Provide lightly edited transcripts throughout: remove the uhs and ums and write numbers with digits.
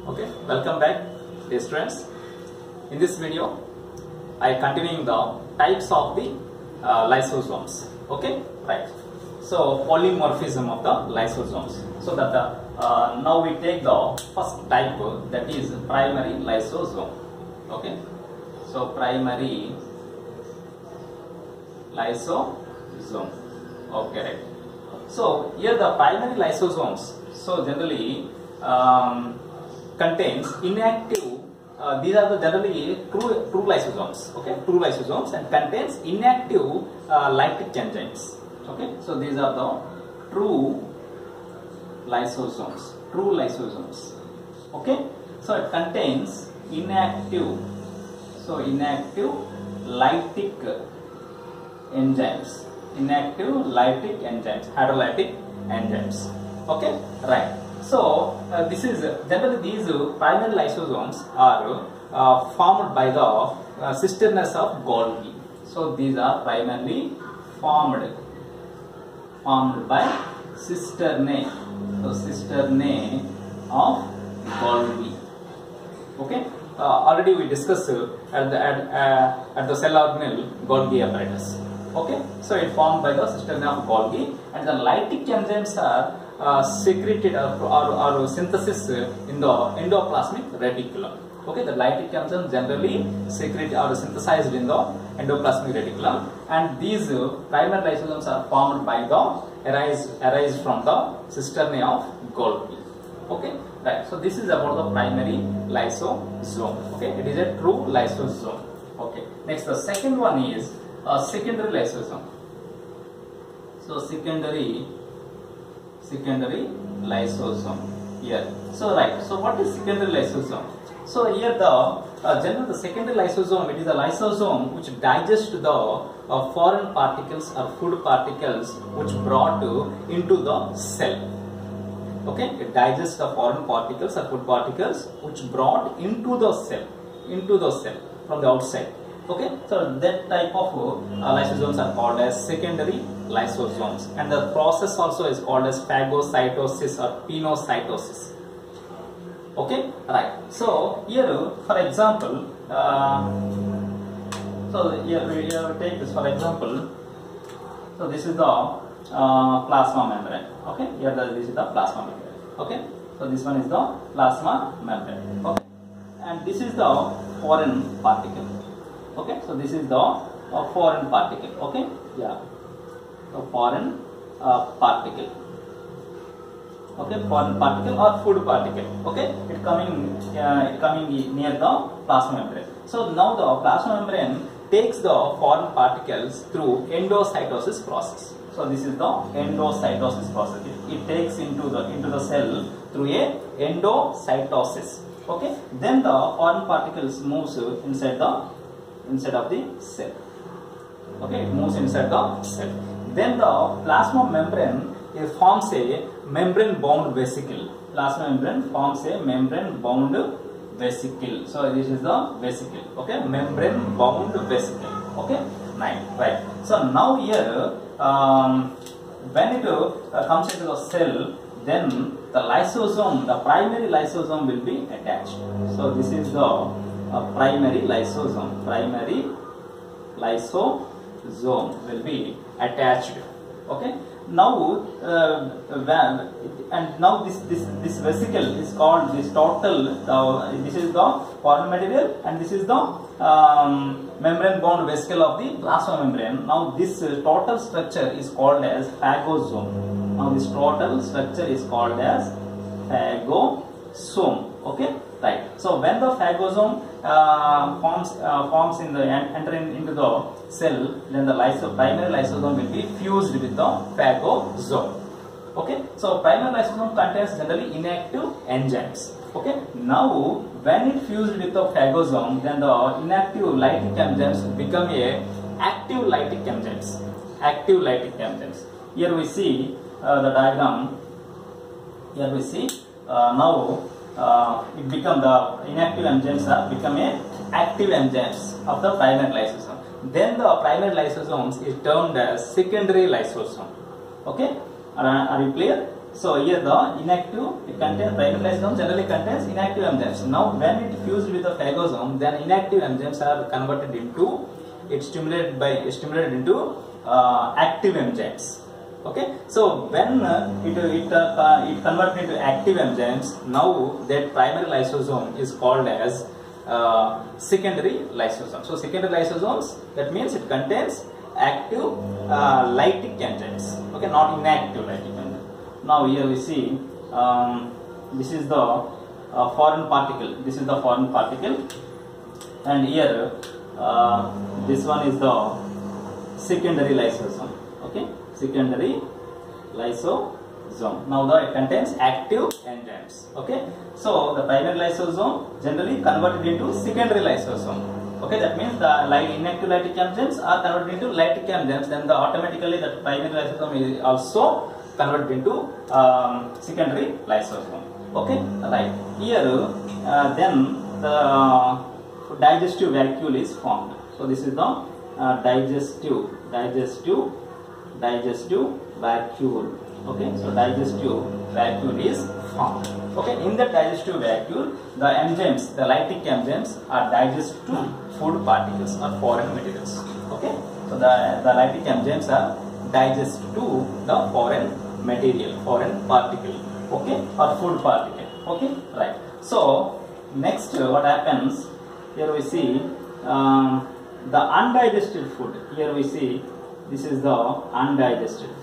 Okay, welcome back, dear students. In this video, I continuing the types of the lysosomes. Okay, right. So polymorphism of the lysosomes. So that now we take the first type, that is primary lysosome. Okay, so primary lysosome. Okay, right. So here the primary lysosomes, so generally contains inactive, these are the generally true lysosomes, okay, true lysosomes, and contains inactive lytic enzymes. Okay, so these are the true lysosomes, okay. So it contains inactive, so inactive lytic enzymes, hydrolytic enzymes. Okay, right. So this is generally these primary lysosomes are formed by the cisternas of Golgi. So these are primarily formed by cisternae. So cisternae of Golgi. Okay. Already we discussed at the cell organelle Golgi apparatus. Okay. So it formed by the cisternae of Golgi, and the lytic enzymes are secreted or synthesis in the endoplasmic reticulum. Okay, the lytic enzymes generally secreted or synthesized in the endoplasmic reticulum, and these primary lysosomes are formed by the arise from the cisternae of Golgi. Okay, right. So this is about the primary lysosome. Okay, it is a true lysosome. Okay. Next, the second one is secondary lysosome. So secondary lysosome here. So right. So what is secondary lysosome? So here the generally the secondary lysosome, it is a lysosome which digests the foreign particles or food particles which brought into the cell. Okay, it digests the foreign particles or food particles which brought into the cell from the outside. Okay, so that type of lysosomes are called as secondary lysosomes, and the process also is called as phagocytosis or pinocytosis. Okay, right. So here, for example, so here we take this for example. So this is the plasma membrane. Okay, here this is the plasma membrane. Okay, so this one is the plasma membrane. Okay, and this is the foreign particle. Okay, so this is the foreign particle. Okay, yeah, the foreign particle. Okay, foreign particle or food particle. Okay, it coming near the plasma membrane. So now the plasma membrane takes the foreign particles through endocytosis process. So this is the endocytosis process. It takes into the cell through a endocytosis. Okay, then the foreign particles moves inside of the cell. Okay, it moves inside the cell. Then the plasma membrane forms a membrane bound vesicle. Plasma membrane forms a membrane bound vesicle. So this is the vesicle. Okay, membrane bound vesicle. Okay, right. So now here when it comes into the cell, then the lysosome, the primary lysosome will be attached. So this is the primary lysosome. Primary lysosome will be attached. Okay. Now and now this vesicle is called this total. This is the foreign material, and this is the membrane bound vesicle of the plasma membrane. Now this total structure is called as phagosome. Now this total structure is called as phagosome. Okay, right. So when the phagosome forms in the entering into the cell, then the primary lysosome will be fused with the phagosome. Okay, so primary lysosome contains generally inactive enzymes. Okay, now when it fused with the phagosome, then the inactive lytic enzymes become a active lytic enzymes. Here we see the diagram. Here we see now it become the inactive enzymes are become a active enzymes of the primary lysosome. Then the primary lysosomes is termed as secondary lysosome. Okay, are you clear? So here the inactive, it contains primary lysosome generally contains inactive enzymes. Now when it fused with the phagosome, then inactive enzymes are converted into, stimulated into active enzymes. Okay, so when it converted into active enzymes, now that primary lysosome is called as secondary lysosome. So secondary lysosomes, that means it contains active lytic enzymes. Okay, not inactive lytic enzymes. Now here we see this is the foreign particle. This is the foreign particle, and here this one is the secondary lysosome. Okay, secondary lysosome. Now it contains active enzymes. Okay, so the primary lysosome generally converted into secondary lysosome. Okay, that means the inactive lytic enzymes are converted into lytic enzymes. Then automatically the primary lysosome is also converted into secondary lysosome. Okay, right. Here then the digestive vacuole is formed. So this is the digestive vacuole. Okay, so digestive vacuole is formed. Okay, in the digestive vacuole, the enzymes, the lytic enzymes, are digest to food particles or foreign materials. Okay, so the lytic enzymes are digest to the foreign material, foreign particle. Okay, or food particle. Okay, right. So next, what happens? Here we see the undigested food. Here we see this is the undigested food.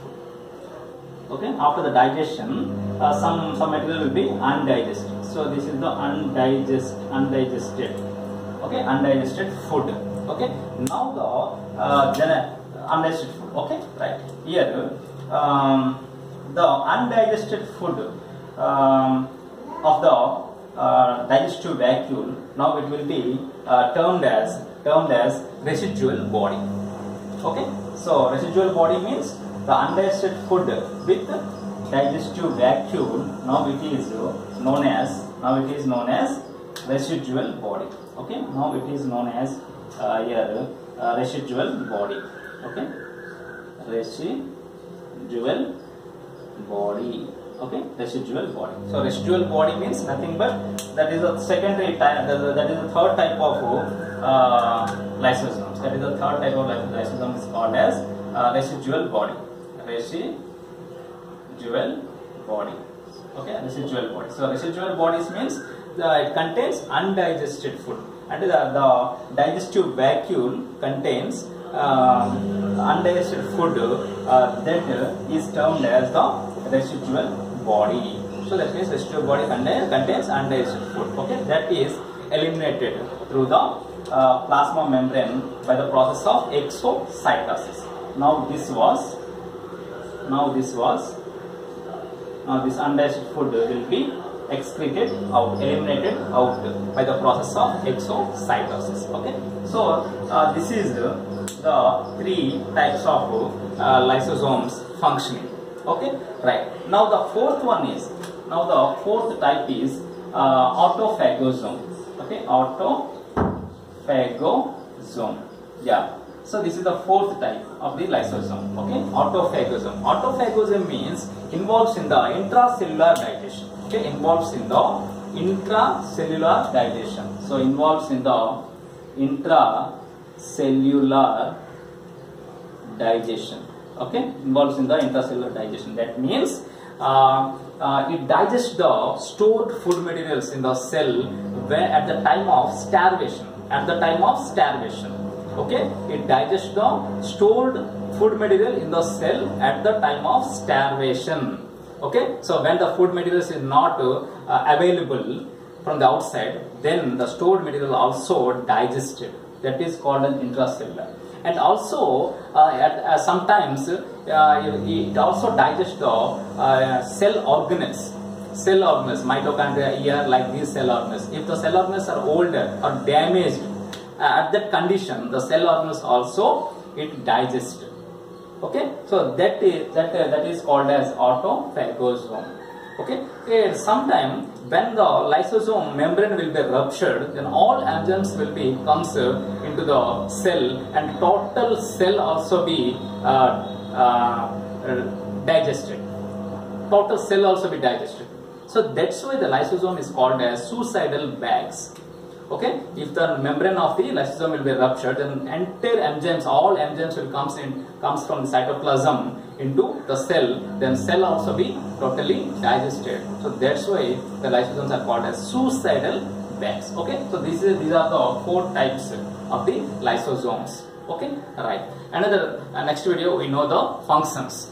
Okay, after the digestion, some material will be undigested. So this is the undigested. Okay, undigested food. Okay, now the undigested food. Okay, right. Here the undigested food of the digestive vacuole, now it will be termed as residual body. Okay, so residual body means the undigested food with digestive vacuole. Now it is known as residual body. Okay, now it is known as here residual body. Okay, residual body. Okay, residual body. So residual body means nothing but that is a secondary type. That is the third type of lysosomes. That is the third type of lysosome is called as residual body. Residual body. Okay, residual body. So residual bodies means it contains undigested food, and the digestive vacuole contains undigested food that is termed as the residual body. So that means residual body contains undigested food. Okay, that is eliminated through the plasma membrane by the process of exocytosis. This undigested food will be excreted out, eliminated out by the process of exocytosis. Okay, so this is the three types of lysosomes functioning. Okay, right. Now the fourth type is autophagosome. Okay, autophagosome. Yeah. So this is the fourth type of the lysosome. Okay, autophagosome. Autophagosome means involves in the intracellular digestion. Okay, involves in the intracellular digestion. So involves in the intracellular digestion. Okay, involves in the intracellular digestion. That means it digests the stored food materials in the cell at the time of starvation. Okay, it digests the stored food material in the cell at the time of starvation. Okay, so when the food materials is not available from the outside, then the stored material also digested. That is called an intracellular. And also sometimes it also digests the cell organelles, mitochondria, ear, like these cell organelles. If the cell organelles are older or damaged, at that condition the cell organelles also it digests. Okay, so that is called as autophagosome. Okay, sometime when the lysosome membrane will be ruptured, then all enzymes will be comes into the cell, and total cell also be digested. total cell also be digested. So that's why the lysosome is called as suicidal bags. Okay, if the membrane of the lysosome will be ruptured, then entire enzymes, all enzymes will comes from the cytoplasm into the cell, then cell also be totally digested. So that's why the lysosomes are called as suicidal bags. Okay, so these are the 4 types of the lysosomes. Okay, right. Another next video we know the functions.